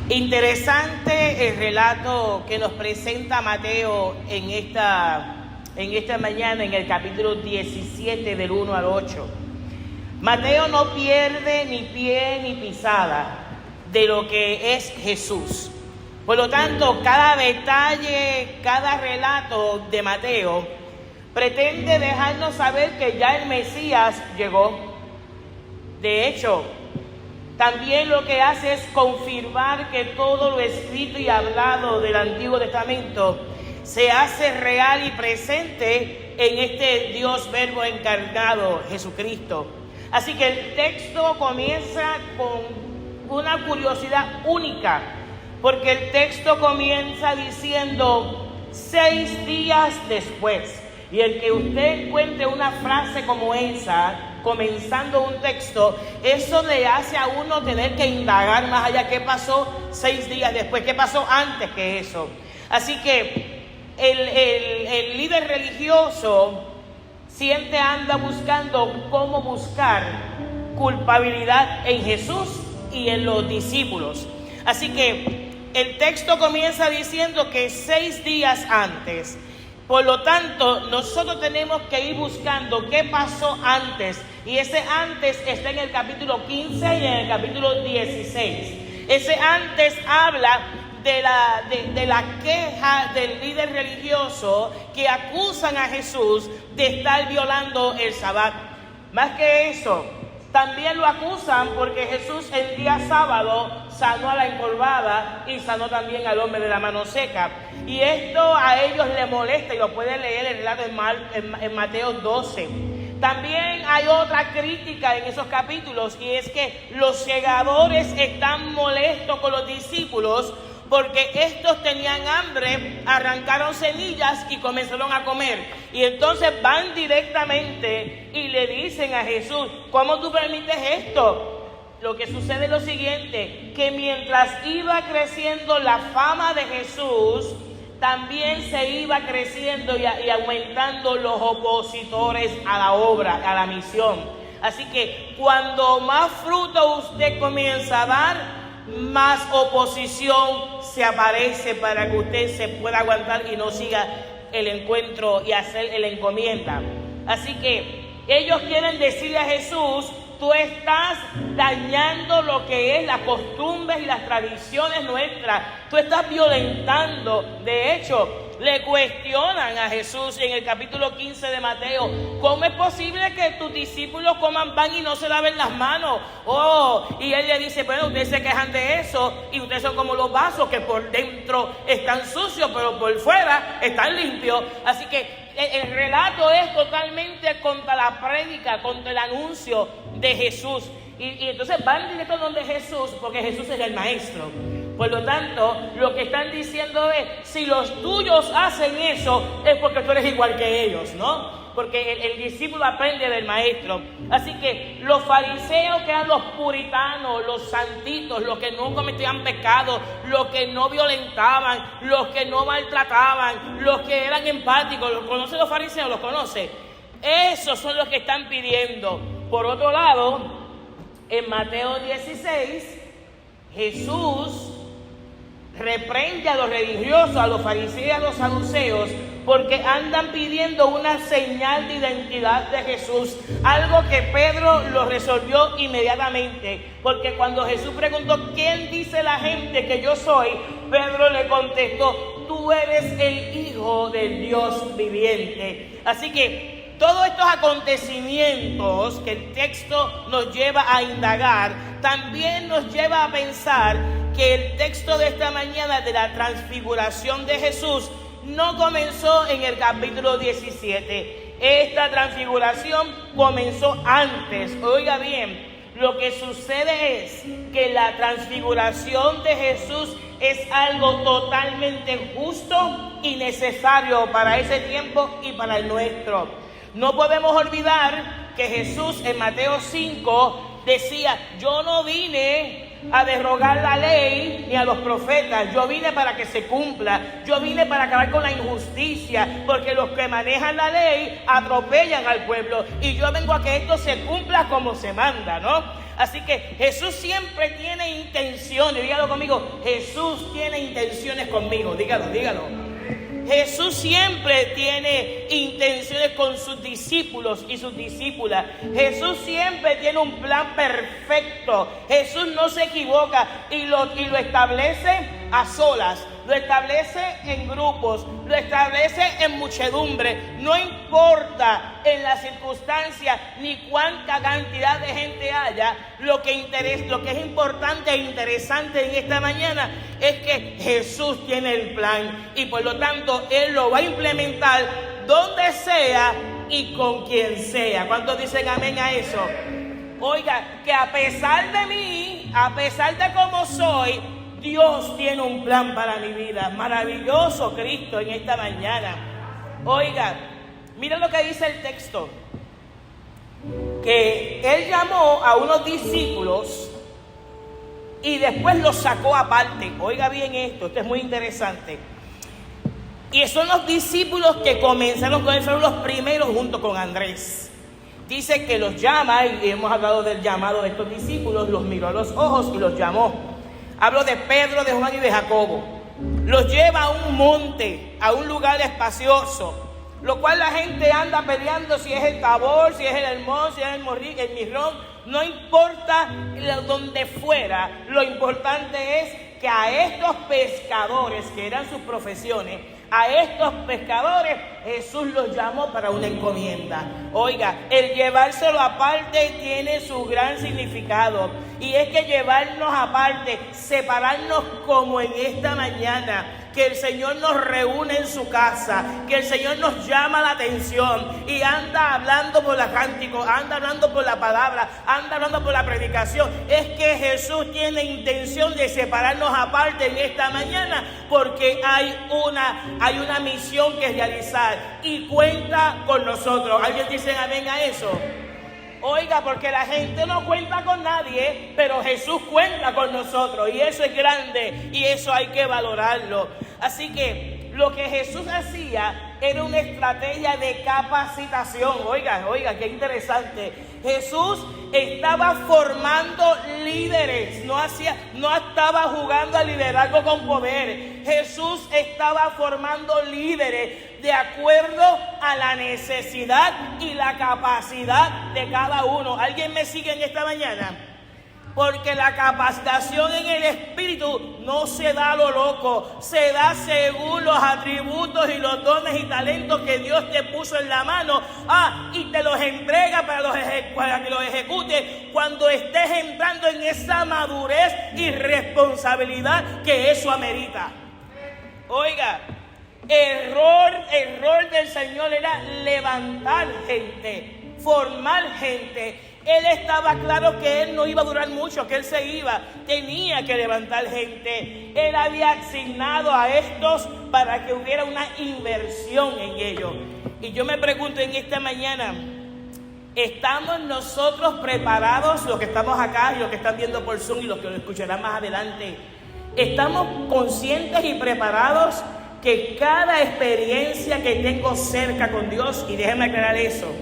Interesante el relato que nos presenta Mateo en esta mañana, en el capítulo 17 del 1 al 8. Mateo no pierde ni pie ni pisada de lo que es Jesús. Por lo tanto, cada detalle, cada relato de Mateo pretende dejarnos saber que ya el Mesías llegó. De hecho, también lo que hace es confirmar que todo lo escrito y hablado del Antiguo Testamento se hace real y presente en este Dios Verbo encarnado, Jesucristo. Así que el texto comienza con una curiosidad única, porque el texto comienza diciendo 6 días después. Y el que usted encuentre una frase como esa, comenzando un texto, eso le hace a uno tener que indagar más allá. ¿Qué pasó 6 días después? ¿Qué pasó antes que eso? Así que el líder religioso siempre anda buscando cómo buscar culpabilidad en Jesús y en los discípulos. Así que el texto comienza diciendo que 6 días antes. Por lo tanto, nosotros tenemos que ir buscando qué pasó antes. Y ese antes está en el capítulo 15 y en el capítulo 16. Ese antes habla de la queja del líder religioso que acusan a Jesús de estar violando el Sabbat. Más que eso, también lo acusan porque Jesús el día sábado sanó a la encorvada y sanó también al hombre de la mano seca. Y esto a ellos les molesta, y lo pueden leer el relato en Mateo 12. También hay otra crítica en esos capítulos, y es que los segadores están molestos con los discípulos porque estos tenían hambre, arrancaron semillas y comenzaron a comer. Y entonces van directamente y le dicen a Jesús: ¿cómo tú permites esto? Lo que sucede es lo siguiente, que mientras iba creciendo la fama de Jesús, también se iba creciendo y aumentando los opositores a la obra, a la misión. Así que cuando más fruto usted comienza a dar, más oposición se aparece para que usted se pueda aguantar y no siga el encuentro y hacer la encomienda. Así que ellos quieren decirle a Jesús: tú estás dañando lo que es las costumbres y las tradiciones nuestras. Tú estás violentando. De hecho, le cuestionan a Jesús en el capítulo 15 de Mateo: ¿cómo es posible que tus discípulos coman pan y no se laven las manos? Y él le dice: bueno, ustedes se quejan de eso y ustedes son como los vasos que por dentro están sucios, pero por fuera están limpios. Así que el relato es totalmente contra la prédica, contra el anuncio de Jesús. Y entonces van directo donde Jesús, porque Jesús es el maestro. Por lo tanto, lo que están diciendo es: si los tuyos hacen eso, es porque tú eres igual que ellos, ¿no? Porque el discípulo aprende del maestro. Así que los fariseos, que eran los puritanos, los santitos, los que no cometían pecado, los que no violentaban, los que no maltrataban, los que eran empáticos, ¿los conoce los fariseos? ¿Los conoce? Esos son los que están pidiendo. Por otro lado, en Mateo 16, Jesús reprende a los religiosos, a los fariseos y a los saduceos, porque andan pidiendo una señal de identidad de Jesús, algo que Pedro lo resolvió inmediatamente, porque cuando Jesús preguntó: ¿quién dice la gente que yo soy?, Pedro le contestó: tú eres el Hijo del Dios viviente. Así que todos estos acontecimientos que el texto nos lleva a indagar, también nos lleva a pensar que el texto de esta mañana de la transfiguración de Jesús no comenzó en el capítulo 17. Esta transfiguración comenzó antes. Oiga bien, lo que sucede es que la transfiguración de Jesús es algo totalmente justo y necesario para ese tiempo y para el nuestro. No podemos olvidar que Jesús en Mateo 5 decía: yo no vine a derrogar la ley ni a los profetas. Yo vine para que se cumpla. Yo vine para acabar con la injusticia, porque los que manejan la ley atropellan al pueblo. Y yo vengo a que esto se cumpla como se manda, ¿no? Así que Jesús siempre tiene intenciones. Dígalo conmigo. Jesús tiene intenciones conmigo. Dígalo. Jesús siempre tiene intenciones con sus discípulos y sus discípulas. Jesús siempre tiene un plan perfecto. Jesús no se equivoca y lo establece a solas, lo establece en grupos, lo establece en muchedumbre. No importa en las circunstancias ni cuánta cantidad de gente haya. Lo que es importante e interesante en esta mañana es que Jesús tiene el plan y por lo tanto Él lo va a implementar donde sea y con quien sea. ¿Cuántos dicen amén a eso? Oiga, que a pesar de mí, a pesar de cómo soy, Dios tiene un plan para mi vida. Maravilloso Cristo en esta mañana. Oiga, mira lo que dice el texto. Que Él llamó a unos discípulos y después los sacó aparte. Oiga bien esto es muy interesante. Y son los discípulos que comenzaron con Él, fueron los primeros junto con Andrés. Dice que los llama, y hemos hablado del llamado de estos discípulos, los miró a los ojos y los llamó. Hablo de Pedro, de Juan y de Jacobo. Los lleva a un monte, a un lugar espacioso, lo cual la gente anda peleando si es el Tabor, si es el Hermón, si es el Mirrón. No importa donde fuera, lo importante es que a estos pescadores, que eran sus profesiones, a estos pescadores Jesús los llamó para una encomienda. Oiga, el llevárselo aparte tiene su gran significado. Y es que llevarnos aparte, separarnos como en esta mañana, que el Señor nos reúne en su casa, que el Señor nos llama la atención y anda hablando por la cántico, anda hablando por la palabra, anda hablando por la predicación. Es que Jesús tiene intención de separarnos aparte en esta mañana porque hay una misión que realizar y cuenta con nosotros. ¿Alguien dice amén a eso? Oiga, porque la gente no cuenta con nadie, pero Jesús cuenta con nosotros y eso es grande y eso hay que valorarlo. Así que lo que Jesús hacía era una estrategia de capacitación. Oiga, qué interesante. Jesús estaba formando líderes, no estaba jugando al liderazgo con poder. Jesús estaba formando líderes de acuerdo a la necesidad y la capacidad de cada uno. ¿Alguien me sigue en esta mañana? Porque la capacitación en el Espíritu no se da a lo loco, se da según los atributos y los dones y talentos que Dios te puso en la mano. Y te los entrega para que los ejecutes cuando estés entrando en esa madurez y responsabilidad que eso amerita. Oiga, el rol del Señor era levantar gente, formar gente. Él estaba claro que Él no iba a durar mucho, que Él se iba. Tenía que levantar gente. Él había asignado a estos para que hubiera una inversión en ellos. Y yo me pregunto en esta mañana, ¿estamos nosotros preparados, los que estamos acá y los que están viendo por Zoom y los que lo escucharán más adelante? ¿Estamos conscientes y preparados que cada experiencia que tengo cerca con Dios, y déjenme aclarar eso,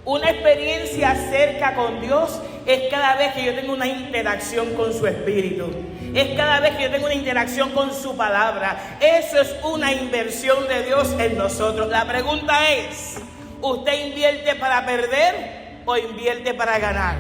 una experiencia cerca con Dios es cada vez que yo tengo una interacción con su Espíritu, es cada vez que yo tengo una interacción con su palabra? Eso es una inversión de Dios en nosotros. La pregunta es, ¿usted invierte para perder o invierte para ganar?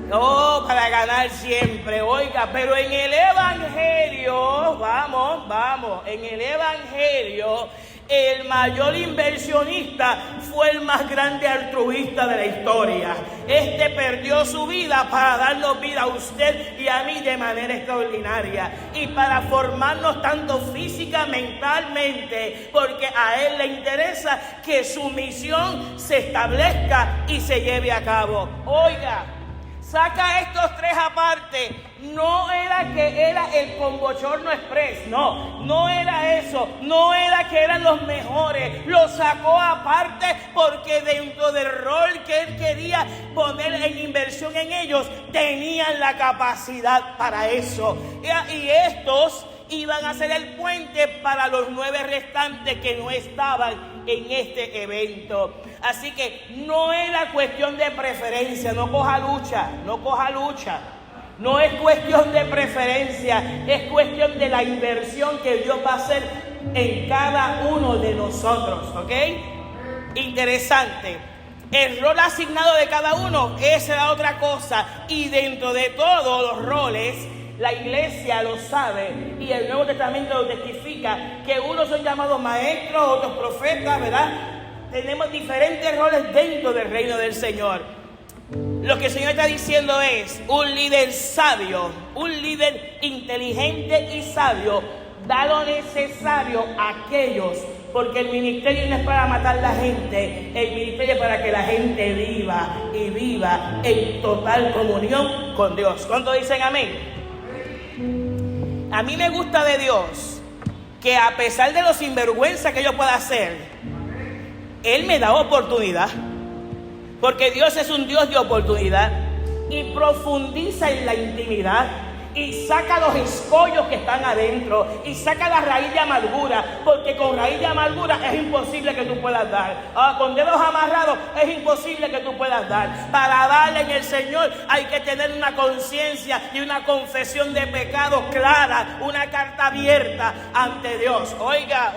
No, para ganar siempre. Oiga, pero en el Evangelio, vamos, en el Evangelio, el mayor inversionista fue el más grande altruista de la historia. Este perdió su vida para darnos vida a usted y a mí de manera extraordinaria y para formarnos tanto física, mentalmente, porque a Él le interesa que su misión se establezca y se lleve a cabo. Oiga, saca estos tres aparte. No era que era el Combochorno Express, no era eso, no era que eran los mejores, lo sacó aparte porque dentro del rol que él quería poner en inversión en ellos, tenían la capacidad para eso. Y estos iban a ser el puente para los 9 restantes que no estaban en este evento. Así que no era cuestión de preferencia, no coja lucha. No es cuestión de preferencia, es cuestión de la inversión que Dios va a hacer en cada uno de nosotros, ¿ok? Interesante. El rol asignado de cada uno, esa era otra cosa. Y dentro de todos los roles, la iglesia lo sabe y el Nuevo Testamento lo testifica, que unos son llamados maestros, otros profetas, ¿verdad? Tenemos diferentes roles dentro del reino del Señor. Lo que el Señor está diciendo es, un líder sabio, un líder inteligente y sabio, da lo necesario a aquellos, porque el ministerio no es para matar a la gente, el ministerio es para que la gente viva y viva en total comunión con Dios. ¿Cuántos dicen amén? A mí me gusta de Dios que a pesar de lo sinvergüenza que yo pueda hacer, Él me da oportunidad. Porque Dios es un Dios de oportunidad y profundiza en la intimidad y saca los escollos que están adentro y saca la raíz de amargura, porque con raíz de amargura es imposible que tú puedas dar. Con dedos amarrados es imposible que tú puedas dar. Para darle en el Señor hay que tener una conciencia y una confesión de pecado clara, una carta abierta ante Dios. Oiga,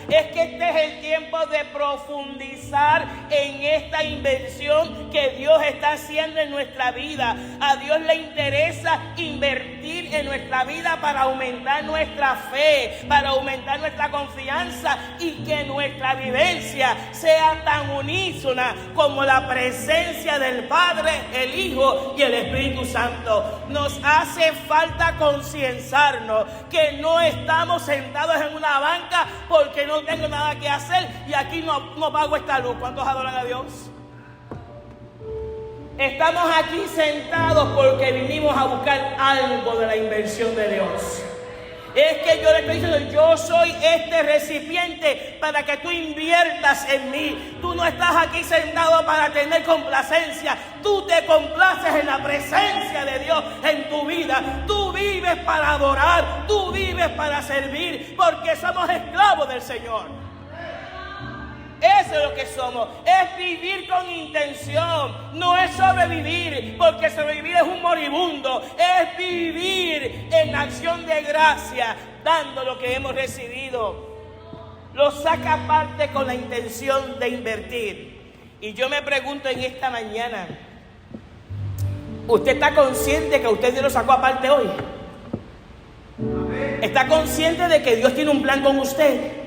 es que este es el tiempo de profundizar en esta inversión que Dios está haciendo en nuestra vida. A Dios le interesa invertir en nuestra vida para aumentar nuestra fe, para aumentar nuestra confianza y que nuestra vivencia sea tan unísona como la presencia del Padre, el Hijo y el Espíritu Santo. Nos hace falta concienciarnos que no estamos sentados en una banca porque no tengo nada que hacer y aquí no pago esta luz. ¿Cuántos adoran a Dios? Estamos aquí sentados porque vinimos a buscar algo de la inversión de Dios. Es que yo le estoy diciendo, yo soy este recipiente para que tú inviertas en mí. Tú no estás aquí sentado para tener complacencia. Tú te complaces en la presencia de Dios en tu vida. Tú vives para adorar, tú vives para servir, porque somos esclavos del Señor. Eso es lo que somos, es vivir con intención, no es sobrevivir, porque sobrevivir es un moribundo, es vivir en acción de gracia, dando lo que hemos recibido. Lo saca aparte con la intención de invertir. Y yo me pregunto en esta mañana, ¿usted está consciente que usted Dios lo sacó aparte hoy? ¿Está consciente de que Dios tiene un plan con usted?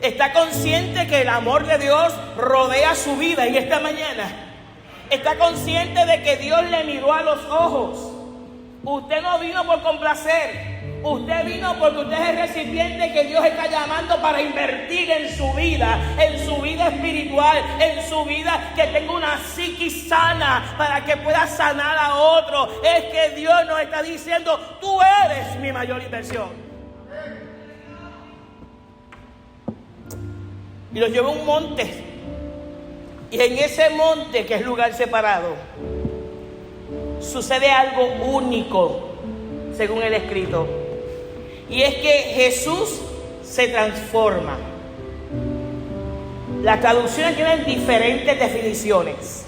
¿Está consciente que el amor de Dios rodea su vida en esta mañana? ¿Está consciente de que Dios le miró a los ojos? Usted no vino por complacer. Usted vino porque usted es el recipiente que Dios está llamando para invertir en su vida espiritual, en su vida, que tenga una psiquis sana para que pueda sanar a otro. Es que Dios nos está diciendo, tú eres mi mayor inversión. Y los llevó a un monte. Y en ese monte, que es lugar separado, sucede algo único, según el escrito. Y es que Jesús se transforma. Las traducciones tienen diferentes definiciones.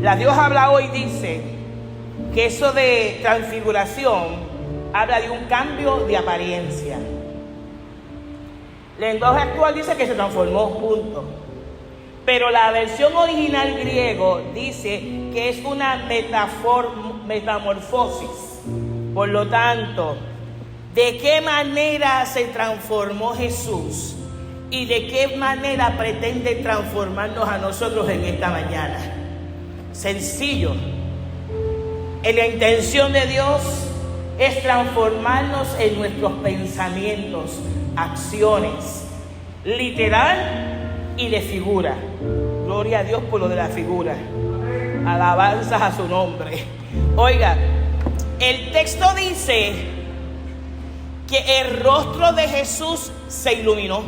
La Dios habla hoy dice que eso de transfiguración habla de un cambio de apariencia. El lenguaje actual dice que se transformó, punto. Pero la versión original griego dice que es una metamorfosis. Por lo tanto, ¿de qué manera se transformó Jesús? ¿Y de qué manera pretende transformarnos a nosotros en esta mañana? Sencillo. La intención de Dios es transformarnos en nuestros pensamientos, acciones, literal y de figura. Gloria a Dios por lo de la figura. Alabanzas a su nombre. Oiga, El texto dice que el rostro de Jesús se iluminó.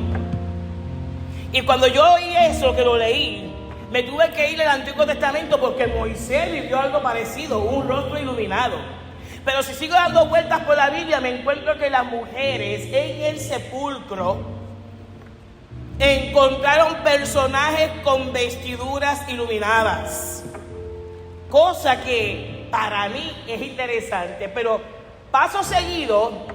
Y cuando yo oí eso, que lo leí, me tuve que ir al Antiguo Testamento porque Moisés vivió algo parecido, un rostro iluminado. Pero si sigo dando vueltas por la Biblia, me encuentro que las mujeres en el sepulcro encontraron personajes con vestiduras iluminadas. Cosa que para mí es interesante, pero paso seguido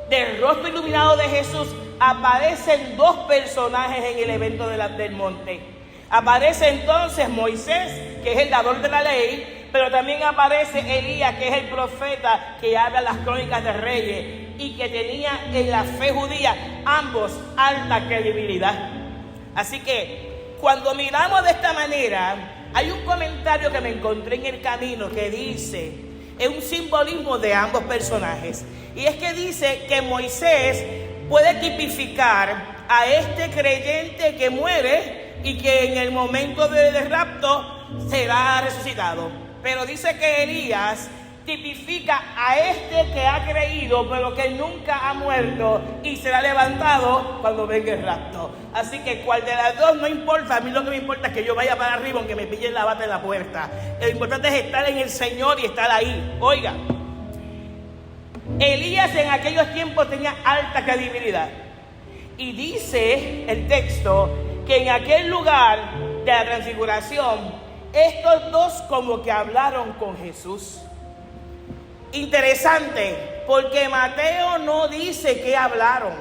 del rostro iluminado de Jesús aparecen dos personajes en el evento del monte. Aparece entonces Moisés, que es el dador de la ley, pero también aparece Elías, que es el profeta que habla las crónicas de reyes y que tenía en la fe judía ambos alta credibilidad. Así que cuando miramos de esta manera, hay un comentario que me encontré en el camino que dice, es un simbolismo de ambos personajes, y es que dice que Moisés puede tipificar a este creyente que muere y que en el momento del rapto será resucitado. Pero dice que Elías tipifica a este que ha creído, pero que nunca ha muerto y será levantado cuando venga el rapto. Así que cuál de las dos no importa, a mí lo que me importa es que yo vaya para arriba aunque me pillen la bata en la puerta. Lo importante es estar en el Señor y estar ahí. Oiga, Elías en aquellos tiempos tenía alta credibilidad. Y dice el texto que en aquel lugar de la transfiguración, estos dos como que hablaron con Jesús. Interesante, porque Mateo no dice que hablaron,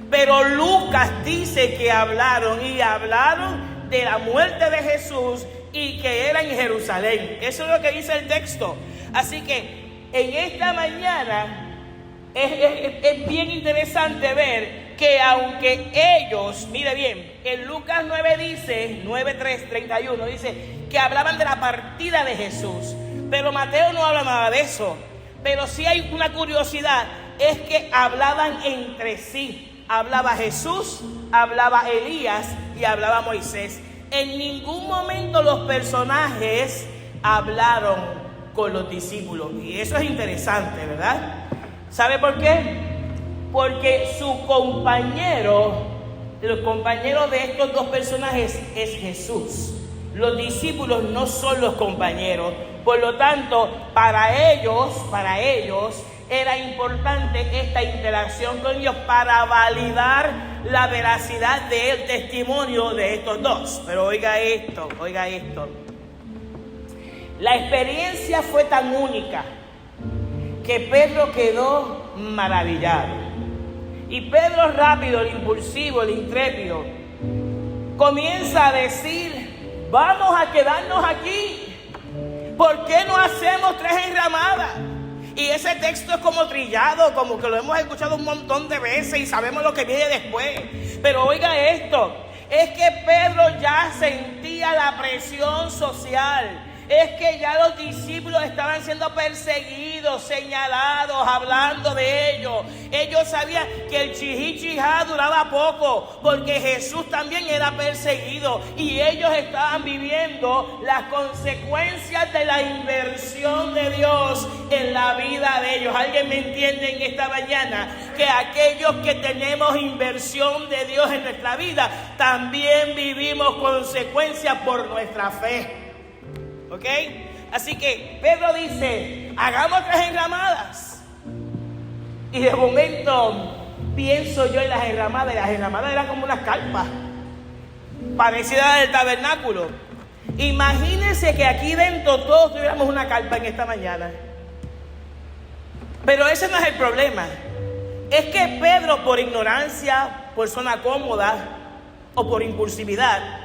pero Lucas dice que hablaron, y hablaron de la muerte de Jesús y que era en Jerusalén. Eso es lo que dice el texto. Así que en esta mañana es bien interesante ver que aunque ellos, mire bien, en Lucas 9 dice, 9:31 dice que hablaban de la partida de Jesús, pero Mateo no habla nada de eso. Pero sí hay una curiosidad, es que hablaban entre sí. Hablaba Jesús, hablaba Elías y hablaba Moisés. En ningún momento los personajes hablaron con los discípulos, y eso es interesante, ¿verdad? ¿Sabe por qué? Porque su compañero, el compañero de estos dos personajes es Jesús. Los discípulos no son los compañeros. Por lo tanto, para ellos era importante esta interacción con ellos para validar la veracidad del testimonio de estos dos. Pero oiga esto. La experiencia fue tan única que Pedro quedó maravillado. Y Pedro rápido, el impulsivo, el intrépido, comienza a decir, vamos a quedarnos aquí. ¿Por qué no hacemos 3 enramadas? Y ese texto es como trillado, como que lo hemos escuchado un montón de veces y sabemos lo que viene después. Pero oiga esto, es que Pedro ya sentía la presión social. Es que ya los discípulos estaban siendo perseguidos, señalados, hablando de ellos. Ellos sabían que el chihichijá duraba poco, porque Jesús también era perseguido. Y ellos estaban viviendo las consecuencias de la inversión de Dios en la vida de ellos. ¿Alguien me entiende en esta mañana? Que aquellos que tenemos inversión de Dios en nuestra vida, también vivimos consecuencias por nuestra fe. ¿Ok? Así que Pedro dice, hagamos 3 enramadas. Y de momento pienso yo en las enramadas. Y las enramadas eran como unas carpas parecidas al tabernáculo. Imagínense que aquí dentro todos tuviéramos una carpa en esta mañana. Pero ese no es el problema. Es que Pedro, por ignorancia, por zona cómoda o por impulsividad,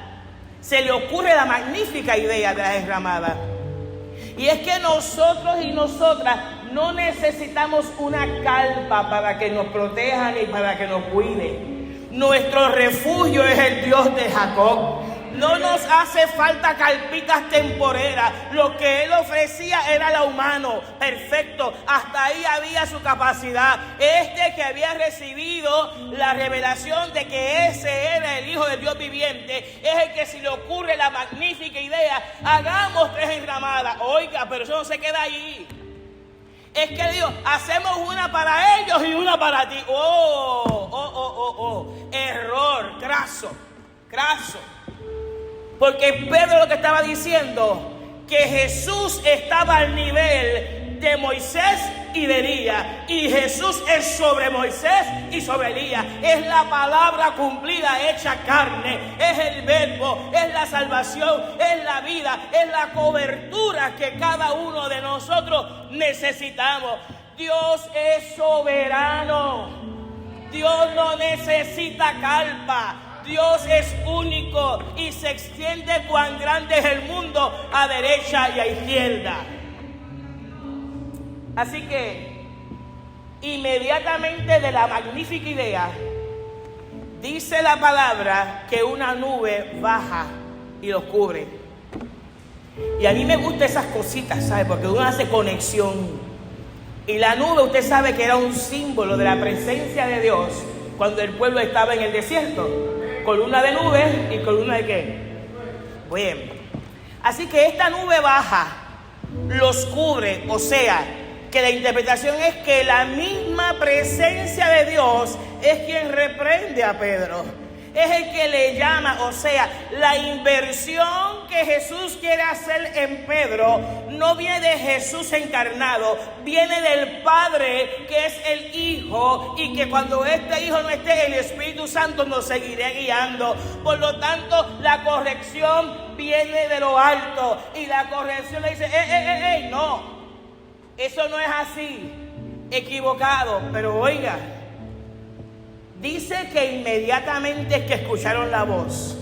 se le ocurre la magnífica idea de las enramadas. Y es que nosotros y nosotras no necesitamos una carpa para que nos proteja ni para que nos cuide. Nuestro refugio es el Dios de Jacob. No nos hace falta carpitas temporeras. Lo que él ofrecía era lo humano, perfecto. Hasta ahí había su capacidad. Este que había recibido la revelación de que ese era el Hijo del Dios viviente, es el que se le ocurre la magnífica idea, hagamos 3 enramadas. Oiga, pero eso no se queda ahí. Es que Dios, hacemos una para ellos y una para ti. Error, craso. Porque Pedro lo que estaba diciendo, que Jesús estaba al nivel de Moisés y de Elías, y Jesús es sobre Moisés y sobre Elías. Es la palabra cumplida hecha carne, es el verbo, es la salvación, es la vida, es la cobertura que cada uno de nosotros necesitamos. Dios es soberano. Dios no necesita carpa. Dios es único y se extiende cuán grande es el mundo a derecha y a izquierda. Así que, inmediatamente de la magnífica idea, dice la palabra que una nube baja y los cubre. Y a mí me gustan esas cositas, ¿sabe? Porque uno hace conexión. Y la nube, usted sabe que era un símbolo de la presencia de Dios cuando el pueblo estaba en el desierto. Columna de nube y columna de ¿qué? Bueno, así que esta nube baja, los cubre, o sea, que la interpretación es que la misma presencia de Dios es quien reprende a Pedro. Es el que le llama, o sea, la inversión que Jesús quiere hacer en Pedro no viene de Jesús encarnado, viene del Padre que es el Hijo, y que cuando este Hijo no esté, el Espíritu Santo nos seguirá guiando. Por lo tanto, la corrección viene de lo alto, y la corrección le dice, no, eso no es así, equivocado. Pero oiga, dice que inmediatamente que escucharon la voz,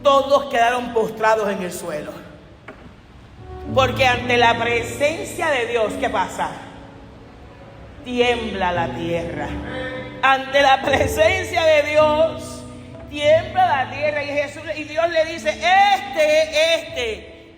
todos quedaron postrados en el suelo. Porque ante la presencia de Dios, ¿qué pasa? Tiembla la tierra. Ante la presencia de Dios, tiembla la tierra. Y Dios le dice,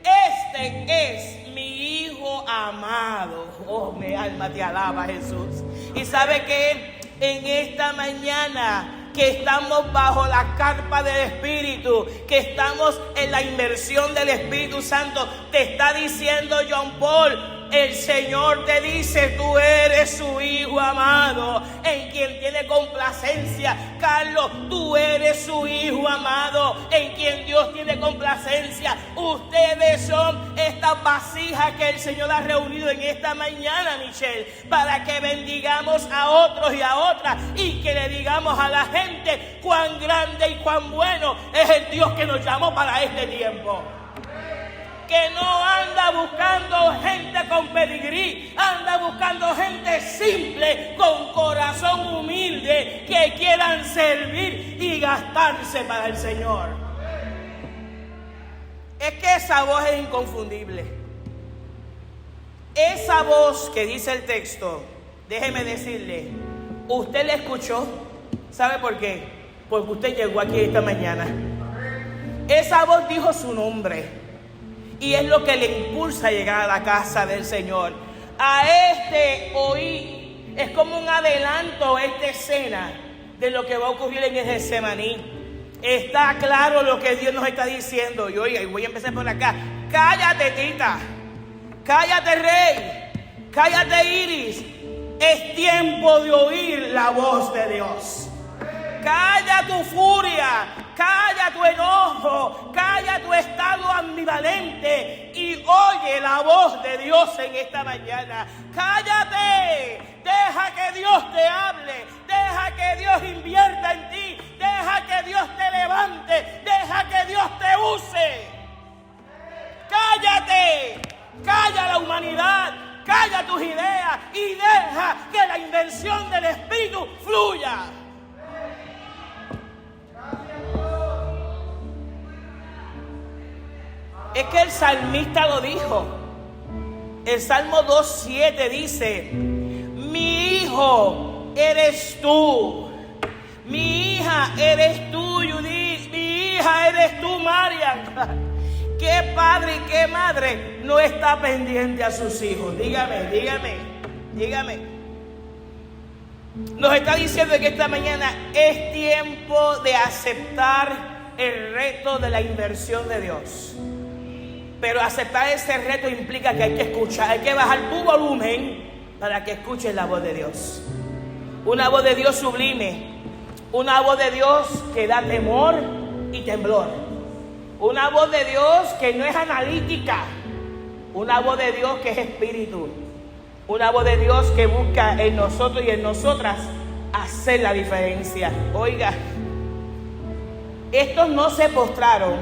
este es mi Hijo amado. Oh, mi alma te alaba, Jesús. Y sabe que en esta mañana que estamos bajo la carpa del Espíritu, que estamos en la inmersión del Espíritu Santo, te está diciendo John Paul, el Señor te dice, tú eres su Hijo amado, en quien tiene complacencia. Carlos, tú eres su Hijo amado, en quien Dios tiene complacencia. Ustedes son estas vasijas que el Señor ha reunido en esta mañana, Michelle, para que bendigamos a otros y a otras, y que le digamos a la gente cuán grande y cuán bueno es el Dios que nos llamó para este tiempo. Que no anda buscando gente con pedigrí, anda buscando gente simple, con corazón humilde, que quieran servir y gastarse para el Señor. Es que esa voz es inconfundible. Esa voz que dice el texto, déjeme decirle, usted la escuchó. ¿Sabe por qué? Porque usted llegó aquí esta mañana. Esa voz dijo su nombre. Y es lo que le impulsa a llegar a la casa del Señor. A oí, es como un adelanto, esta escena de lo que va a ocurrir en el Getsemaní. Está claro lo que Dios nos está diciendo. Y oiga, y voy a empezar por acá. Cállate, Tita. Cállate, Rey. Cállate, Iris. Es tiempo de oír la voz de Dios. Calla tu furia, calla tu enojo, calla tu estado ambivalente y oye la voz de Dios en esta mañana. Cállate, deja que Dios te hable, deja que Dios invierta en ti, deja que Dios te levante, deja que Dios te use. Cállate, calla la humanidad, calla tus ideas y deja que la invención del Espíritu fluya. Es que el salmista lo dijo. El Salmo 2:7 dice: mi hijo eres tú, mi hija eres tú, Judith, mi hija eres tú, Marian. ¿Qué padre y qué madre no está pendiente a sus hijos? Dígame. Nos está diciendo que esta mañana es tiempo de aceptar el reto de la inversión de Dios. Pero aceptar ese reto implica que hay que escuchar, hay que bajar tu volumen para que escuches la voz de Dios. Una voz de Dios sublime, una voz de Dios que da temor y temblor. Una voz de Dios que no es analítica, una voz de Dios que es espíritu. Una voz de Dios que busca en nosotros y en nosotras hacer la diferencia. Oiga, estos no se postraron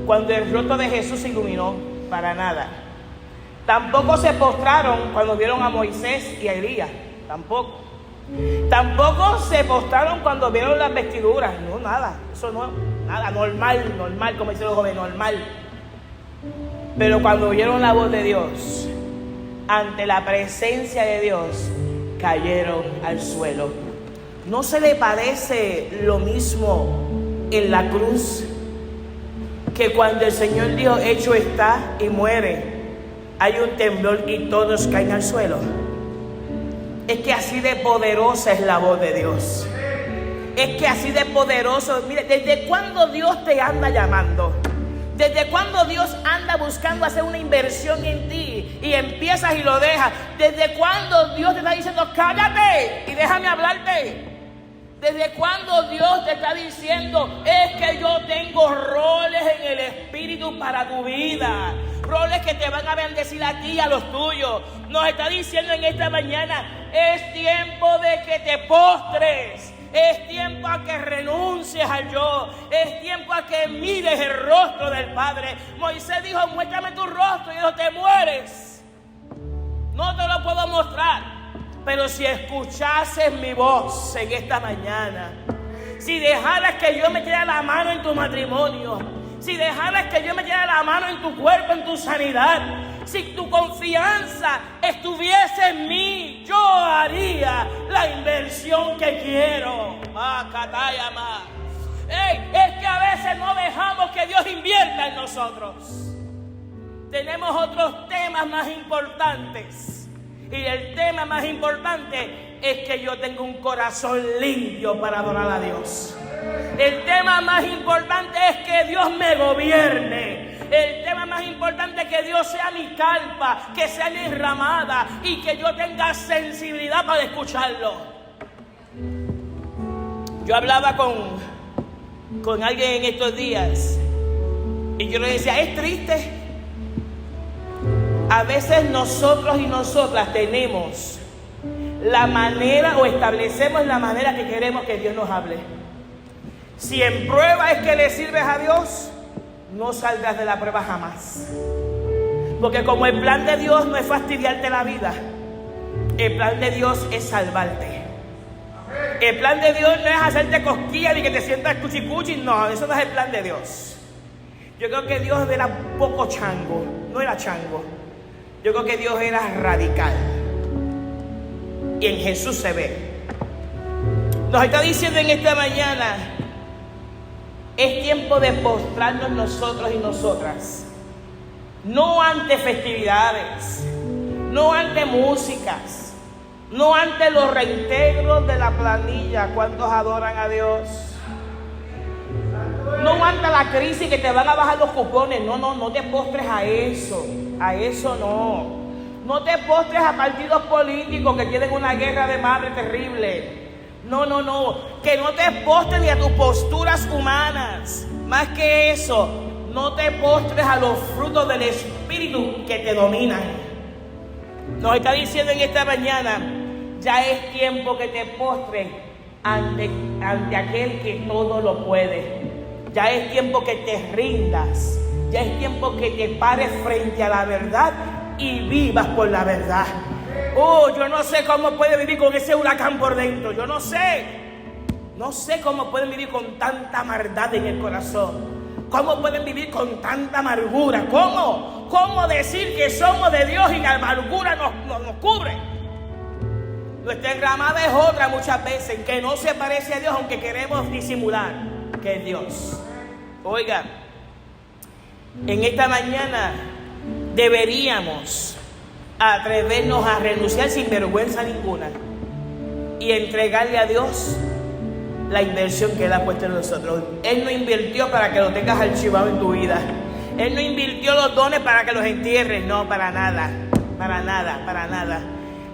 cuando el rostro de Jesús se iluminó, para nada. Tampoco se postraron cuando vieron a Moisés y a Elías, tampoco. Tampoco se postraron cuando vieron las vestiduras, no, nada, eso no, nada, normal, como dicen los jóvenes, normal. Pero cuando oyeron la voz de Dios, ante la presencia de Dios, cayeron al suelo. ¿No se le parece lo mismo en la cruz? Que cuando el Señor dijo, hecho está, y muere, hay un temblor y todos caen al suelo. Es que así de poderosa es la voz de Dios. Es que así de poderoso. Mire, ¿desde cuándo Dios te anda llamando? ¿Desde cuándo Dios anda buscando hacer una inversión en ti y empiezas y lo dejas? ¿Desde cuándo Dios te está diciendo, cállate y déjame hablarte? ¿Desde cuándo Dios te está diciendo, es que yo tengo roles en el Espíritu para tu vida? Roles que te van a bendecir a ti y a los tuyos. Nos está diciendo en esta mañana, es tiempo de que te postres. Es tiempo a que renuncies al yo. Es tiempo a que mires el rostro del Padre. Moisés dijo, muéstrame tu rostro. Y dijo, te mueres. No te lo puedo mostrar. Pero si escuchases mi voz en esta mañana, si dejaras que yo metiera la mano en tu matrimonio, si dejaras que yo metiera la mano en tu cuerpo, en tu sanidad, si tu confianza estuviese en mí, yo haría la inversión que quiero. Es que a veces no dejamos que Dios invierta en nosotros. Tenemos otros temas más importantes. Y el tema más importante es que yo tenga un corazón limpio para adorar a Dios. El tema más importante es que Dios me gobierne. El tema más importante es que Dios sea mi carpa, que sea mi ramada y que yo tenga sensibilidad para escucharlo. Yo hablaba con alguien en estos días y yo le decía, es triste. A veces nosotros y nosotras tenemos la manera o establecemos la manera que queremos que Dios nos hable. Si en prueba es que le sirves a Dios, no saldrás de la prueba jamás. Porque como el plan de Dios no es fastidiarte la vida, el plan de Dios es salvarte. El plan de Dios no es hacerte cosquillas ni que te sientas cuchicuchi, no, eso no es el plan de Dios. Yo creo que Dios era poco chango, no era chango. Yo creo que Dios era radical. Y en Jesús se ve. Nos está diciendo en esta mañana, es tiempo de postrarnos nosotros y nosotras. No ante festividades, no ante músicas, no ante los reintegros de la planilla. ¿Cuántos adoran a Dios? No ante la crisis que te van a bajar los cupones. No te postres a eso. A eso no. No te postres a partidos políticos que tienen una guerra de madre terrible. No. Que no te postres ni a tus posturas humanas. Más que eso, no te postres a los frutos del Espíritu que te dominan. Nos está diciendo en esta mañana, ya es tiempo que te postres ante aquel que todo lo puede. Ya es tiempo que te rindas. Ya es tiempo que te pares frente a la verdad y vivas por la verdad. Oh, yo no sé cómo puede vivir con ese huracán por dentro. Yo no sé. No sé cómo pueden vivir con tanta maldad en el corazón. ¿Cómo pueden vivir con tanta amargura? ¿Cómo decir que somos de Dios y la amargura nos cubre? Nuestra enramada es otra muchas veces, que no se parece a Dios aunque queremos disimular que es Dios. Oiga, en esta mañana deberíamos atrevernos a renunciar sin vergüenza ninguna y entregarle a Dios la inversión que Él ha puesto en nosotros. Él no invirtió para que lo tengas archivado en tu vida. Él no invirtió los dones para que los entierres. No, para nada.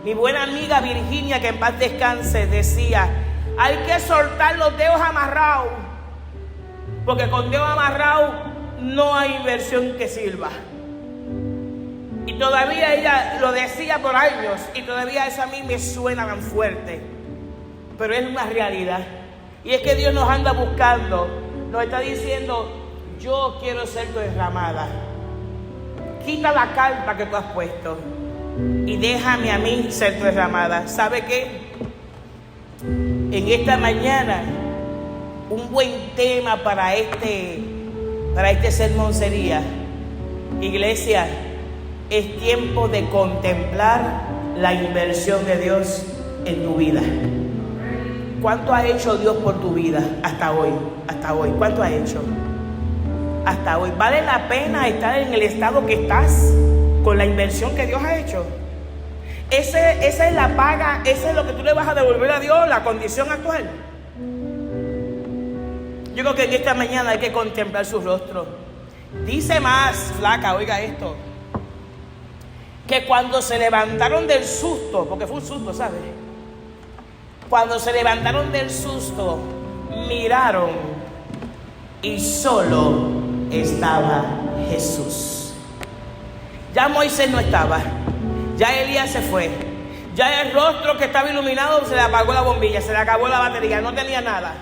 Mi buena amiga Virginia, que en paz descanse, decía: hay que soltar los dedos amarrados, porque con dedos amarrados no hay inversión que sirva. Y todavía ella lo decía por años, y todavía eso a mí me suena tan fuerte, pero es una realidad. Y es que Dios nos anda buscando, nos está diciendo: yo quiero ser tu derramada. Quita la carpa que tú has puesto y déjame a mí ser tu derramada. ¿Sabe qué? En esta mañana, un buen tema para este sermón sería: iglesia, es tiempo de contemplar la inversión de Dios en tu vida. ¿Cuánto ha hecho Dios por tu vida hasta hoy? Hasta hoy, ¿cuánto ha hecho? Hasta hoy. ¿Vale la pena estar en el estado que estás con la inversión que Dios ha hecho? Esa es la paga, esa es lo que tú le vas a devolver a Dios, la condición actual. Yo creo que en esta mañana hay que contemplar su rostro. Dice más, flaca, oiga esto, que cuando se levantaron del susto, porque fue un susto, ¿sabes? Cuando se levantaron del susto, miraron y solo estaba Jesús. Ya Moisés no estaba, ya Elías se fue, ya el rostro que estaba iluminado se le apagó la bombilla, se le acabó la batería, no tenía nada.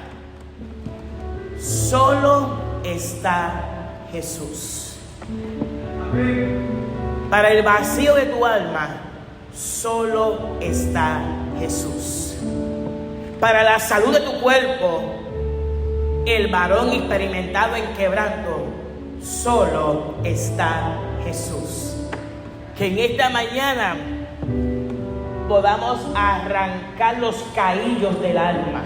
Solo está Jesús. Para el vacío de tu alma, solo está Jesús. Para la salud de tu cuerpo, el varón experimentado en quebranto, solo está Jesús. Que en esta mañana podamos arrancar los caillos del alma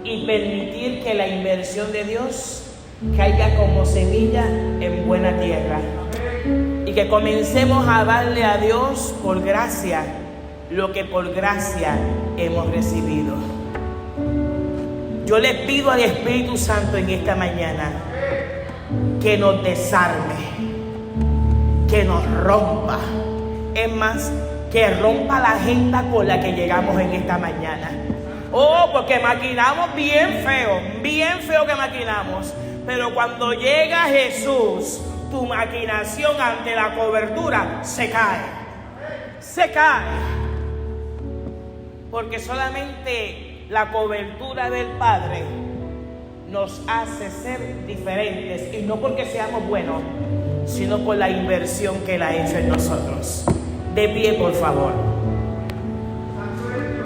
y permitir que la inversión de Dios caiga como semilla en buena tierra, y que comencemos a darle a Dios por gracia lo que por gracia hemos recibido. Yo le pido al Espíritu Santo en esta mañana que nos desarme, que nos rompa, es más, que rompa la agenda con la que llegamos en esta mañana. Oh, porque maquinamos bien feo que maquinamos. Pero cuando llega Jesús, tu maquinación ante la cobertura se cae. Porque solamente la cobertura del Padre nos hace ser diferentes. Y no porque seamos buenos, sino por la inversión que Él ha hecho en nosotros. De pie, por favor.